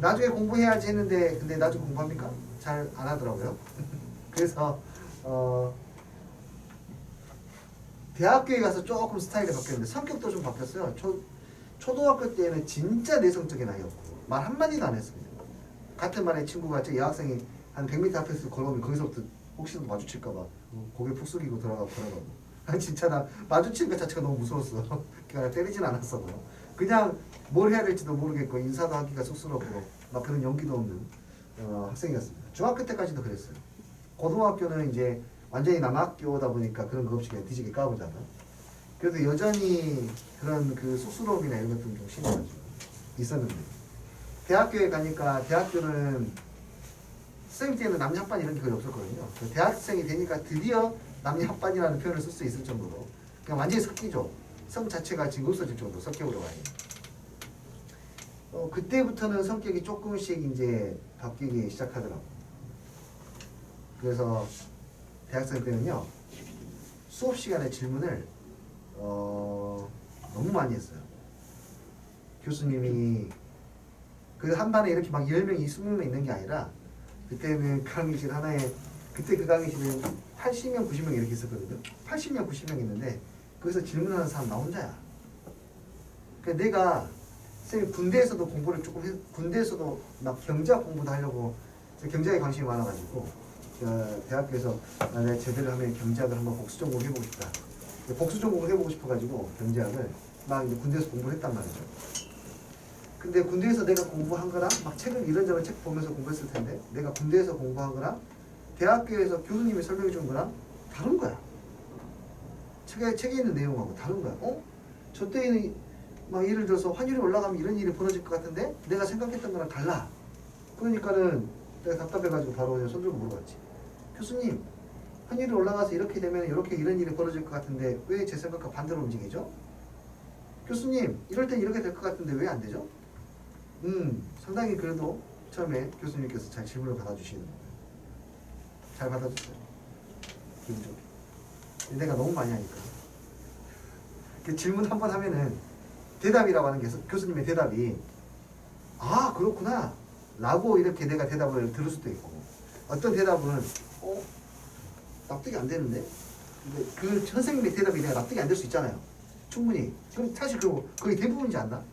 A: 나중에 공부해야지 했는데 근데 나중에 공부합니까? 잘 안 하더라고요. 그래서 대학교에 가서 조금 스타일이 바뀌었는데 성격도 좀 바뀌었어요. 초등학교 때는 진짜 내성적인 아이였고 말 한마디도 안 했습니다. 같은 반의 친구가 제 여학생이 한 100m 앞에서 걸어오면 거기서부터 혹시라도 마주칠까봐 고개 푹 숙이고 들어가고 진짜 나 마주치는 것 자체가 너무 무서웠어. 그러니까 때리진 않았어도 그냥 뭘 해야 될지도 모르겠고 인사도 하기가 쑥스럽고 막 그런 용기도 없는 학생이었습니다. 중학교 때까지도 그랬어요. 고등학교는 이제 완전히 남학교다 보니까 그런 거 없이 그냥 뒤지게 까보잖아. 그래도 여전히 그런 그 쑥스러움이나 이런 것들은 좀 심해가지고 있었는데 대학교에 가니까 대학교는 선생님 때는 남녀 합반 이런 게 거의 없었거든요. 대학생이 되니까 드디어 남녀 합반이라는 표현을 쓸 수 있을 정도로 그냥 완전히 섞이죠. 성 자체가 지금 없어질 정도로 섞여오려고 하니 그때부터는 성격이 조금씩 이제 바뀌기 시작하더라고. 그래서 대학생 때는요 수업 시간에 질문을 너무 많이 했어요. 교수님이 그 한 반에 이렇게 막 10명, 20명 있는 게 아니라 그때는 강의실 하나에 그때 그 강의실은 80명, 90명 이렇게 있었거든요. 80명, 90명 있는데 거기서 질문하는 사람 나 혼자야. 그러니까 내가 선생님 군대에서도 공부를 조금 군대에서도 막 경제학 공부도 하려고 경제학에 관심이 많아가지고 대학교에서 내가 제대로 하면 경제학을 한번 복수 전공 해보고 싶다. 복수 전공을 해보고 싶어가지고 경제학을 막 이제 군대에서 공부를 했단 말이죠. 근데 군대에서 내가 공부한 거랑 막 책을 이런저런 책 보면서 공부했을 텐데 내가 군대에서 공부한 거랑 대학교에서 교수님이 설명해 준 거랑 다른 거야. 책에 있는 내용하고 다른 거야. 저 때에는 막 예를 들어서 환율이 올라가면 이런 일이 벌어질 것 같은데 내가 생각했던 거랑 달라. 그러니까는 내가 답답해가지고 바로 그냥 손 들고 물어봤지. 교수님, 환율이 올라가서 이렇게 되면 이렇게 이런 일이 벌어질 것 같은데 왜 제 생각과 반대로 움직이죠? 교수님, 이럴 땐 이렇게 될 것 같은데 왜 안 되죠? 상당히 그래도 처음에 교수님께서 잘 질문을 받아주시는 거예요. 잘 받아줬어요. 기분 좋게. 내가 너무 많이 하니까. 그 질문 한 번 하면은 대답이라고 하는 게 교수님의 대답이 아 그렇구나 라고 이렇게 내가 대답을 들을 수도 있고 어떤 대답은 납득이 안 되는데 근데 그 선생님의 대답이 내가 납득이 안 될 수 있잖아요. 충분히. 그럼 사실 그거 거의 대부분이지 않나?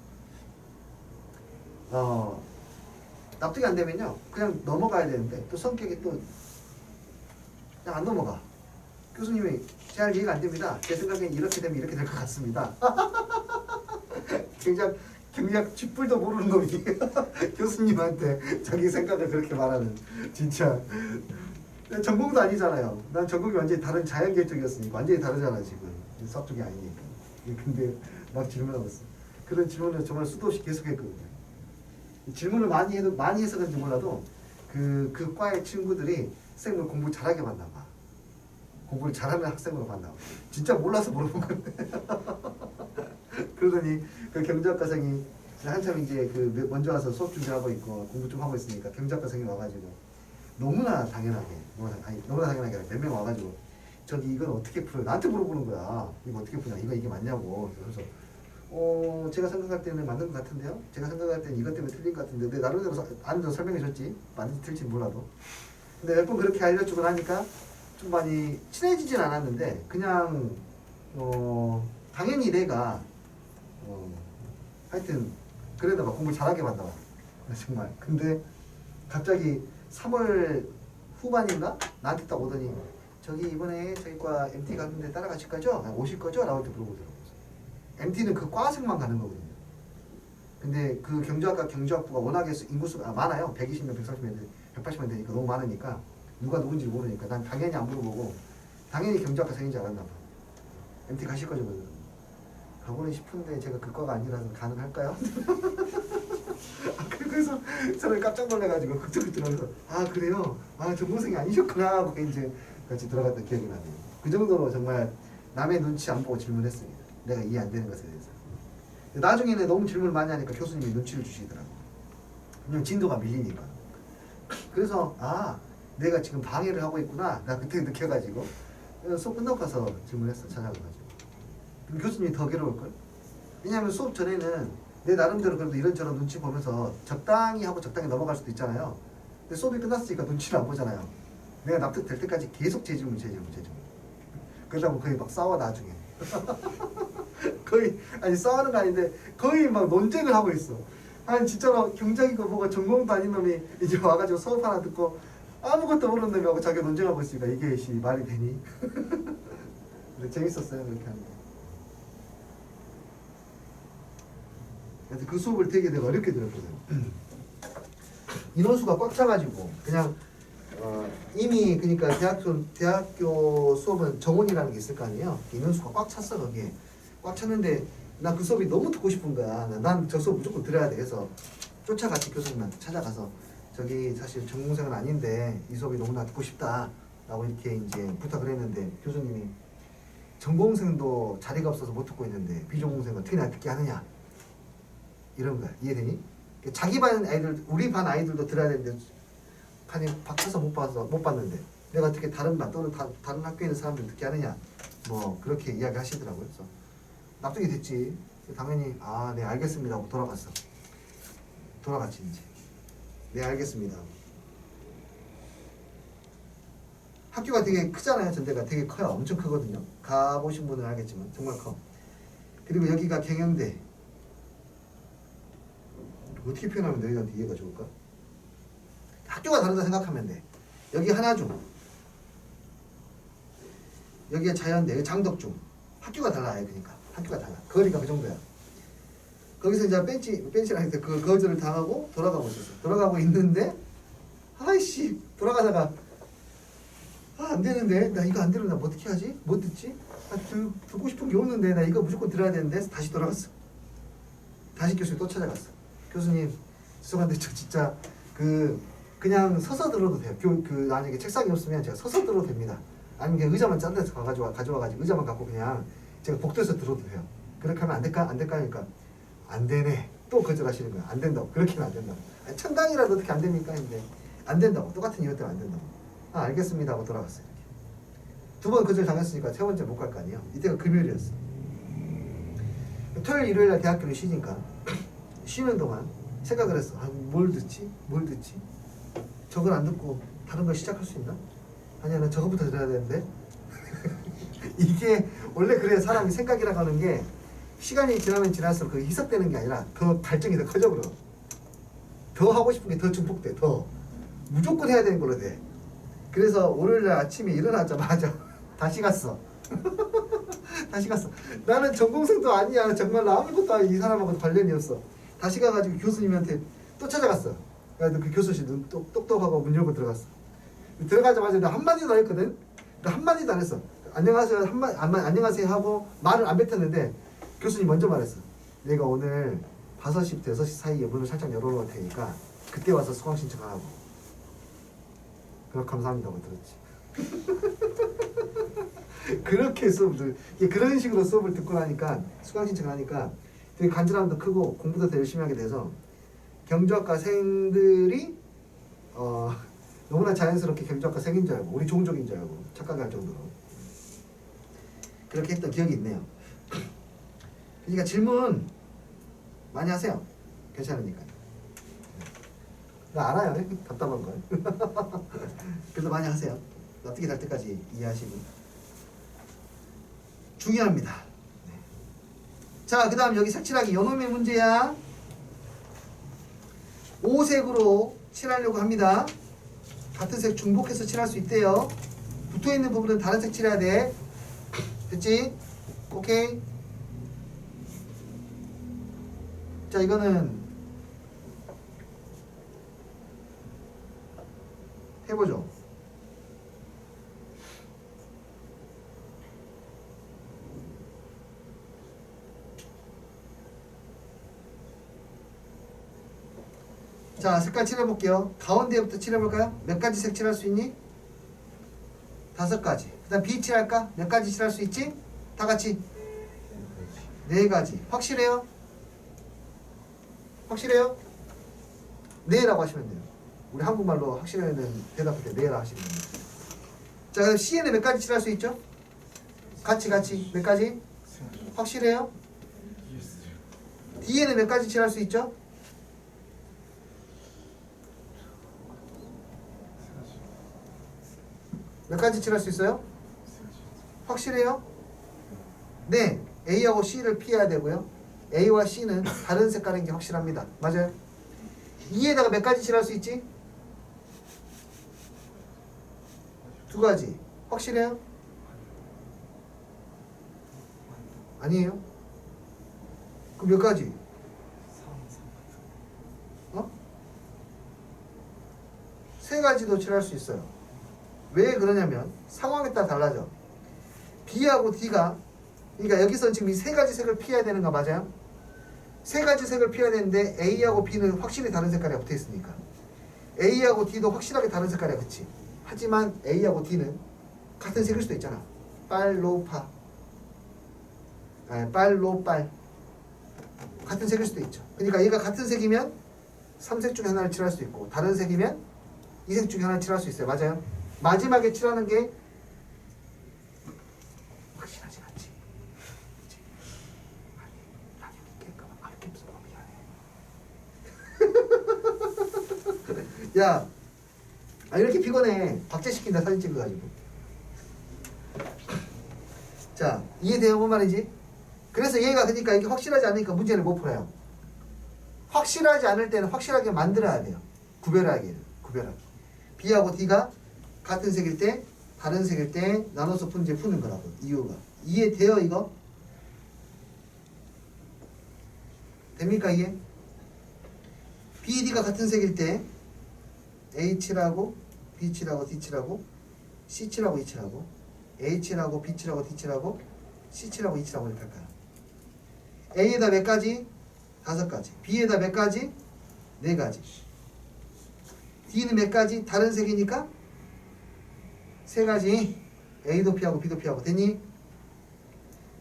A: 납득이 안 되면요 그냥 넘어가야 되는데 또 성격이 또 그냥 안 넘어가. 교수님이 잘 이해가 안 됩니다. 제 생각엔 이렇게 되면 이렇게 될 것 같습니다. 굉장히 쥐뿔도 모르는 놈이 교수님한테 자기 생각을 그렇게 말하는 진짜 전공도 아니잖아요. 난 전공이 완전히 다른 자연계 쪽이었으니까 완전히 다르잖아 지금 수학 쪽이 아니니까. 근데 막 질문하고 있어. 그런 질문을 정말 수도 없이 계속했거든요. 질문을 많이 해서 그런지 몰라도 그 과의 친구들이 선생님을 공부 잘하게 봤나 봐. 공부를 잘하는 학생으로 봤나 봐. 진짜 몰라서 물어본 건데. 그러더니 그 경제학과생이 한참 이제 그 먼저 와서 수업 준비하고 있고 공부 좀 하고 있으니까 경제학과생이 와가지고 너무나 당연하게 너무나 당연하게 몇 명 와가지고 저기 이건 어떻게 풀어요? 나한테 물어보는 거야. 이거 어떻게 푸냐? 이게 맞냐고. 그래서 제가 생각할 때는 맞는 것 같은데요. 제가 생각할 때는 이것 때문에 틀린 것 같은데 내 나름대로 아는 대로 설명해 줬지. 맞는지 틀릴지 몰라도. 근데 몇 번 그렇게 알려주고 나니까 좀 많이 친해지진 않았는데 그냥 당연히 내가 하여튼 그래도 막 공부 잘하게 만나 봐. 정말. 근데 갑자기 3월 후반인가 나한테 딱 오더니 저기 이번에 저희 과 MT 가는데 따라가실 거죠? 오실 거죠? 라고 물어보더라고요. MT는 그 과생만 가는 거거든요. 근데 그 경제학과 경제학부가 워낙에 인구수가 많아요. 120명, 130명, 180명 되니까 너무 많으니까 누가 누군지 모르니까 난 당연히 안 물어보고 당연히 경제학과생인지 알았나 봐. MT 가실 거죠? 가고는 싶은데 제가 그 과가 아니라서 가능할까요? 그래서 저는 깜짝 놀래가지고 걱정하면서 아 그래요? 아 전공생이 아니셨구나 하고 이제 같이 들어갔던 기억이 나네요. 그 정도로 정말 남의 눈치 안 보고 질문했습니다. 내가 이해 안 되는 것에 대해서. 나중에는 너무 질문을 많이 하니까 교수님이 눈치를 주시더라고요. 왜냐면 진도가 밀리니까. 그래서 아 내가 지금 방해를 하고 있구나. 나 그때 느껴가지고 수업 끝나고 가서 질문했어. 찾아가가지고. 그럼 교수님이 더 괴로울걸? 왜냐하면 수업 전에는 내 나름대로 그래도 이런저런 눈치 보면서 적당히 하고 적당히 넘어갈 수도 있잖아요. 근데 수업이 끝났으니까 눈치를 안 보잖아요. 내가 납득될 때까지 계속 재질문. 그러다 보면 거의 막 싸워 나중에. 거의 아니 싸우는 거 아닌데 거의 막 논쟁을 하고 있어. 아니 진짜로 경작이고 뭐가 전공도 아닌 놈이 이제 와가지고 수업 하나 듣고 아무것도 모르는 놈이하고 자기가 논쟁하고 있으니까 이게 말이 되니? 근데 재밌었어요 그렇게 하는 게. 그래서 그 수업을 되게 내가 어렵게 들었거든. 인원수가 꽉 차가지고 그냥 이미 그러니까 대학교 수업은 정원이라는 게 있을 거 아니에요. 인원수가 꽉 찼어 거기에. 꽉 찼는데 나 그 수업이 너무 듣고 싶은 거야. 난 저 수업 무조건 들어야 돼. 그래서 쫓아갔지 교수님한테 찾아가서 저기 사실 전공생은 아닌데 이 수업이 너무나 듣고 싶다 라고 이렇게 이제 부탁을 했는데 교수님이 전공생도 자리가 없어서 못 듣고 있는데 비전공생은 어떻게 나 듣게 하느냐 이런 거야. 이해되니? 자기 반 아이들 우리 반 아이들도 들어야 되는데 판이 박혀서 못 봤는데 내가 어떻게 다른 반 또는 다른 학교에 있는 사람들 듣게 하느냐 뭐 그렇게 이야기 하시더라고요. 그래서 납득이 됐지. 당연히 네 알겠습니다 하고 돌아갔지 이제. 네 알겠습니다. 학교가 되게 크잖아요. 전대가 되게 커요. 엄청 크거든요. 가보신 분은 알겠지만 정말 커. 그리고 여기가 경영대. 어떻게 표현하면 너희한테 이해가 좋을까? 학교가 다르다 생각하면 돼. 여기 하나중, 여기가 자연대, 여기 장덕중. 학교가 달라요. 그러니까 학교가 달라. 거리가 그 정도야. 거기서 이제 벤치를 하니까 그 거절을 당하고 돌아가고 있었어. 돌아가고 있는데 아이씨 돌아가다가 안 되는데 나 이거 안 들으면 나 어떻게 하지? 못 듣지? 듣고 싶은 게 없는데 나 이거 무조건 들어야 되는데 다시 돌아갔어. 다시 교수님 또 찾아갔어. 교수님 죄송한데 저 진짜 그냥 서서 들어도 돼요. 만약에 책상이 없으면 제가 서서 들어도 됩니다. 아니면 그냥 의자만 짠 데서 가져와가지고 의자만 갖고 그냥 제가 복도에서 들어도 돼요. 그렇게 하면 안 될까? 안 될까? 하니까 안 되네. 또 거절하시는 거야. 안 된다고. 그렇게는 안 된다고. 천당이라도 어떻게 안 됩니까? 근데 안 된다고. 똑같은 이유 때문에 안 된다고. 알겠습니다 하고 돌아갔어요. 이렇게. 2번 거절 당했으니까 세 번째 못 갈 거 아니에요. 이때가 금요일이었어. 토요일 일요일날 대학교를 쉬니까 쉬는 동안 생각을 했어. 아, 뭘 듣지? 뭘 듣지? 저걸 안 듣고 다른 걸 시작할 수 있나? 아니야, 난 저거부터 들어야 되는데. 이게 원래 그래요. 사람이 생각이라고 하는 게 시간이 지나면 지날수록 그 희석되는 게 아니라 더 발전이 더 커져 버려. 더 하고 싶은 게 더 증폭돼. 더 무조건 해야 되는 걸로 돼. 그래서 월요일 날 아침에 일어나자마자 다시 갔어. 다시 갔어. 나는 전공생도 아니야. 정말 아무것도 아니, 이 사람하고 관련이 없어. 다시 가가지고 교수님한테 또 찾아갔어. 그래서 그 교수실 눈 똑똑하고 문 열고 들어갔어. 들어가자마자 나 한마디도 안 했거든. 나 한마디도 안 했어. 안녕하세요 안녕하세요 하고 말을 안 뱉었는데 교수님 먼저 말했어. 내가 오늘 5시부터 6시 사이에 문을 살짝 열어놓을 테니까 그때 와서 수강 신청하라고. 그럼 감사합니다고 들었지. 그렇게 수업을 그런 식으로 수업을 듣고 나니까 수강 신청하니까 되게 간절함도 크고 공부도 더 열심히 하게 돼서 경주학과생들이 너무나 자연스럽게 경주학과생인 줄 알고 우리 종족인 줄 알고 착각할 정도로 그렇게 했던 기억이 있네요. 그러니까 질문 많이 하세요. 괜찮으니까. 나 알아요. 답답한 걸. 그래도 많이 하세요. 납득이 될 때까지 이해하시고. 중요합니다. 네. 자, 그 다음 여기 색칠하기 요놈의 문제야. 5색으로 칠하려고 합니다. 같은 색 중복해서 칠할 수 있대요. 붙어있는 부분은 다른 색 칠해야 돼. 됐지? 오케이. 자, 이거는 해보죠. 자, 색깔 칠해볼게요. 가운데부터 칠해볼까요? 몇 가지 색 칠할 수 있니? 5가지. 그 다음 B 칠할까? 몇 가지 칠할 수 있지? 다 같이 4가지. 확실해요? 확실해요? 네라고 하시면 돼요. 우리 한국말로 확실해는 대답할 때 네라 하시면 됩니다. 자, 그럼 C에는 몇 가지 칠할 수 있죠? 같이 몇 가지? 확실해요? D에는 몇 가지 칠할 수 있죠? 몇 가지 칠할 수 있어요? 확실해요? 네, A하고 C를 피해야 되고요. A와 C는 다른 색깔인 게 확실합니다. 맞아요? E에다가 몇 가지 칠할 수 있지? 2가지. 확실해요? 아니에요? 그럼 몇 가지? 어? 3가지도 칠할 수 있어요. 왜 그러냐면 상황에 따라 달라져. B하고 D가 그러니까 여기서 지금 이 3가지 색을 피해야 되는 거 맞아요? 3가지 색을 피해야 되는데 A하고 B는 확실히 다른 색깔이 붙어 있으니까 A하고 D도 확실하게 다른 색깔이야. 그치? 하지만 A하고 D는 같은 색일 수도 있잖아. 빨로파 빨로빨 같은 색일 수도 있죠. 그러니까 얘가 같은 색이면 3색 중에 하나를 칠할 수 있고 다른 색이면 2색 중에 하나를 칠할 수 있어요. 맞아요? 마지막에 칠하는 게 확실하지 않지. 그치? 아니, 미안해. 야, 이렇게 피곤해. 박제시킨다 사진 찍어가지고. 자, 이해돼요? 뭔 말인지? 그래서 얘가 그러니까 이게 확실하지 않으니까 문제를 못 풀어요. 확실하지 않을 때는 확실하게 만들어야 돼요. 구별하기. B하고 D가 같은 색일 때 다른 색일 때 나눠서 푸는 거라고. 이유가 이해돼요? 이거? 됩니까 이해? B, D가 같은 색일 때 H라고 B칠하고 D칠하고 C칠하고 E칠하고 H라고 B칠하고 D칠하고 C칠하고 E칠하고 이렇게 할까요? A에다 몇 가지? 5가지. B에다 몇 가지? 4가지. D는 몇 가지? 다른 색이니까 3가지. A도 피하고 B도 피하고. 됐니?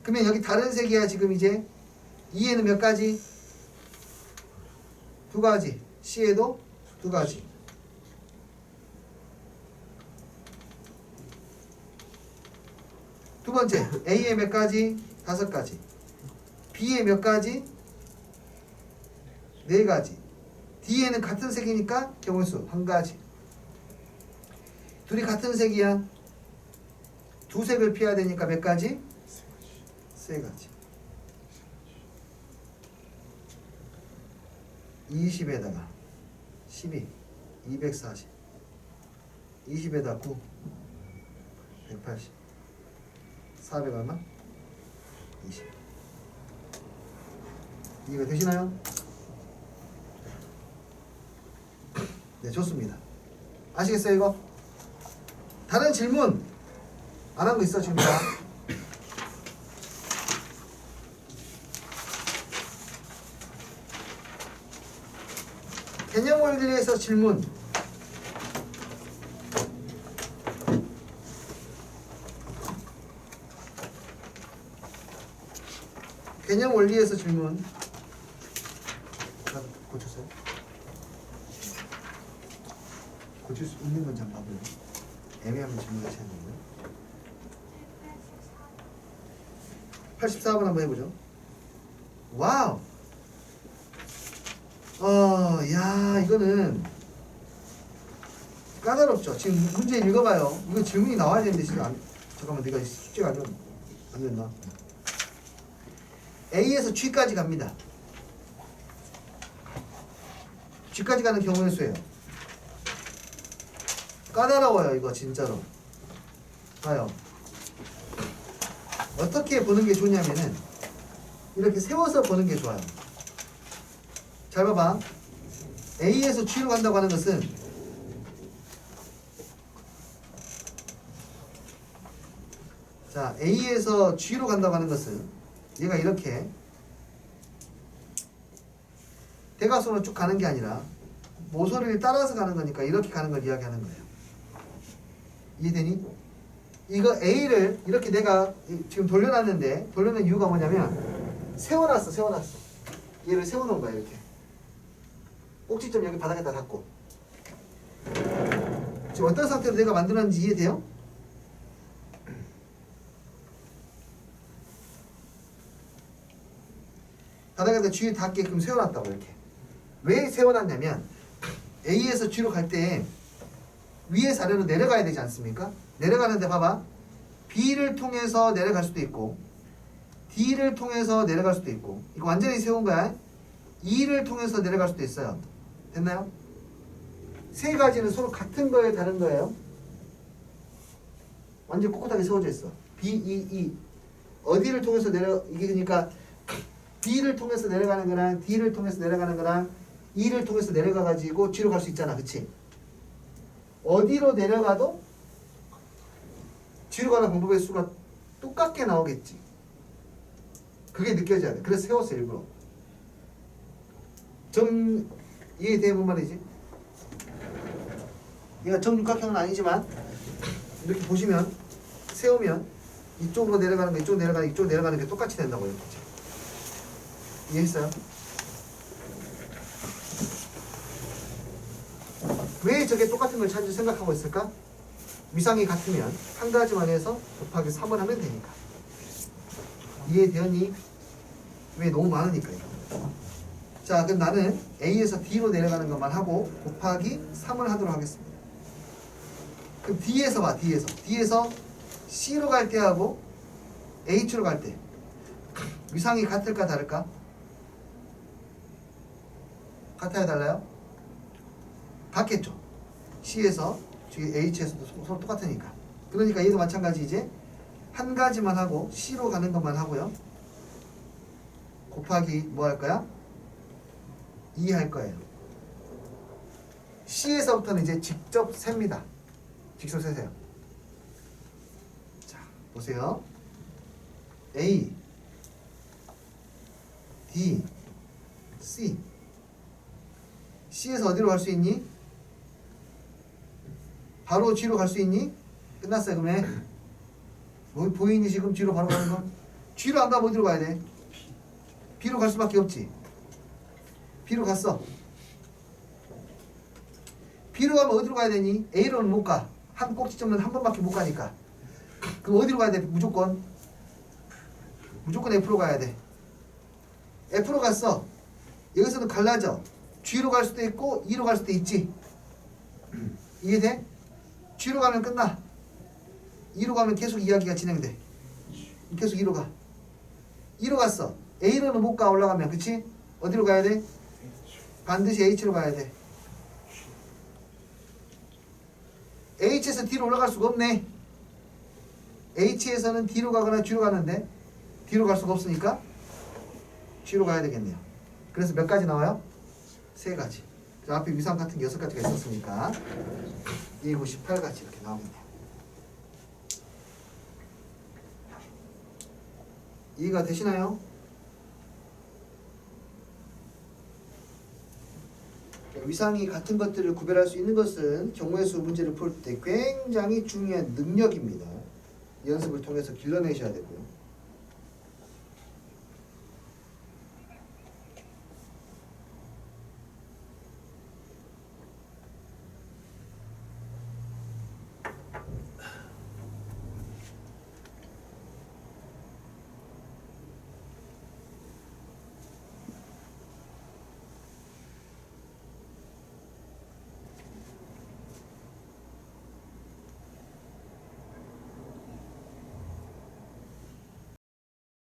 A: 그러면 여기 다른 색이야. 지금 이제 E에는 몇 가지? 2가지. C에도 2가지. 두 번째, A에 몇 가지? 5가지. B에 몇 가지? 4가지. D에는 같은 색이니까 경우의 수 1가지. 둘이 같은 색이야. 두 색을 피해야 되니까 몇 가지? 3가지. 20에다가 12, 240. 20에다 9, 180. 400 얼마? 20. 이해가 되시나요? 네, 좋습니다. 아시겠어요, 이거? 다른 질문 안 한 거 있어, 지금 다? 개념 원리에서 질문. 개념 원리에서 질문. 고쳤어요? 고칠 수 있는 건지 한번 봐볼래요? 애매하면 질문 같이 하는 거예요. 84번 한번 해보죠. 와우! 야, 이거는 까다롭죠. 지금 문제 읽어봐요. 이거 질문이 나와야 되는데 지금 잠깐만, 내가 숙제가 안 됐나? A에서 G까지 갑니다. G까지 가는 경우의 수예요. 까다로워요, 이거 진짜로. 봐요. 어떻게 보는 게 좋냐면은 이렇게 세워서 보는 게 좋아요. 잘 봐봐. A에서 G로 간다고 하는 것은 자, A에서 G로 간다고 하는 것은 얘가 이렇게 대각선으로 쭉 가는 게 아니라 모서리를 따라서 가는 거니까 이렇게 가는 걸 이야기하는 거예요. 이해되니? 이거 A를 이렇게 내가 지금 돌려놨는데, 돌려놓은 이유가 뭐냐면 세워놨어. 얘를 세워놓은 거야. 이렇게 꼭지점 여기 바닥에다 닿고. 지금 어떤 상태로 내가 만들었는지 이해돼요? 바닥에다 G에 닿게끔 세워놨다고. 이렇게 왜 세워놨냐면 A에서 G로 갈 때 위에서 아래로 내려가야 되지 않습니까? 내려가는데 봐봐, B를 통해서 내려갈 수도 있고 D를 통해서 내려갈 수도 있고, 이거 완전히 세운 거야. E를 통해서 내려갈 수도 있어요. 됐나요? 세 가지는 서로 같은 거예요, 다른 거예요? 완전 꼿꼿하게 세워져 있어. B, E, E. 어디를 통해서 이게 그러니까 B를 통해서 내려가는 거랑 D를 통해서 내려가는 거랑 E를 통해서 내려가가지고 G로 갈 수 있잖아. 그치? 어디로 내려가도 G로 가는 방법의 수가 똑같게 나오겠지. 그게 느껴져야 돼. 그래서 세웠어, 일부러. 이해되는 말이지? 얘가 정육각형은 아니지만 이렇게 보시면 세우면 이쪽으로 내려가는 거, 이쪽 내려가는 거, 이쪽 내려가는 게 똑같이 된다고. 이렇게. 이해했어요? 왜 저게 똑같은 걸 찾을 생각하고 있을까? 위상이 같으면 한 가지만 해서 곱하기 3을 하면 되니까. 이해되었니? 왜 너무 많으니까. 자, 그럼 나는 A에서 D로 내려가는 것만 하고 곱하기 3을 하도록 하겠습니다. 그럼 D에서 봐. D에서 C로 갈 때 하고 H로 갈 때 위상이 같을까 다를까? 같아야 달라요? 같겠죠. C에서 H에서도 서로 똑같으니까. 그러니까 얘도 마찬가지. 이제 한 가지만 하고 C로 가는 것만 하고요. 곱하기 뭐 할 거야? 2 할 거예요. C에서부터는 이제 직접 셉니다. 직접 세세요. 자, 보세요. A, D, C. C에서 어디로 갈 수 있니? 바로 G로 갈 수 있니? 끝났어요. 그러면 뭐 보이니 지금 G로 바로 가는 건? G로 안 가면 어디로 가야 돼? B로 갈 수밖에 없지. B로 갔어. B로 가면 어디로 가야 되니? A로는 못 가. 한 꼭지점은 한 번밖에 못 가니까. 그럼 어디로 가야 돼? 무조건 F로 가야 돼. F로 갔어. 여기서는 갈라져. G로 갈 수도 있고 E로 갈 수도 있지. 이해돼? G로 가면 끝나. E로 가면 계속 이야기가 진행돼. 계속 E로 가. E로 갔어. A로는 못 가 올라가면. 그치? 어디로 가야 돼? 반드시 H로 가야 돼. H에서 D로 올라갈 수가 없네. H에서는 D로 가거나 G로 가는데 D로 갈 수가 없으니까 G로 가야 되겠네요. 그래서 몇 가지 나와요? 3가지. 그 앞에 위상 같은 게 6가지가 있었으니까 298가지 이렇게 나오겠네요. 이해가 되시나요? 위상이 같은 것들을 구별할 수 있는 것은 경우의 수 문제를 풀 때 굉장히 중요한 능력입니다. 연습을 통해서 길러내셔야 되고요.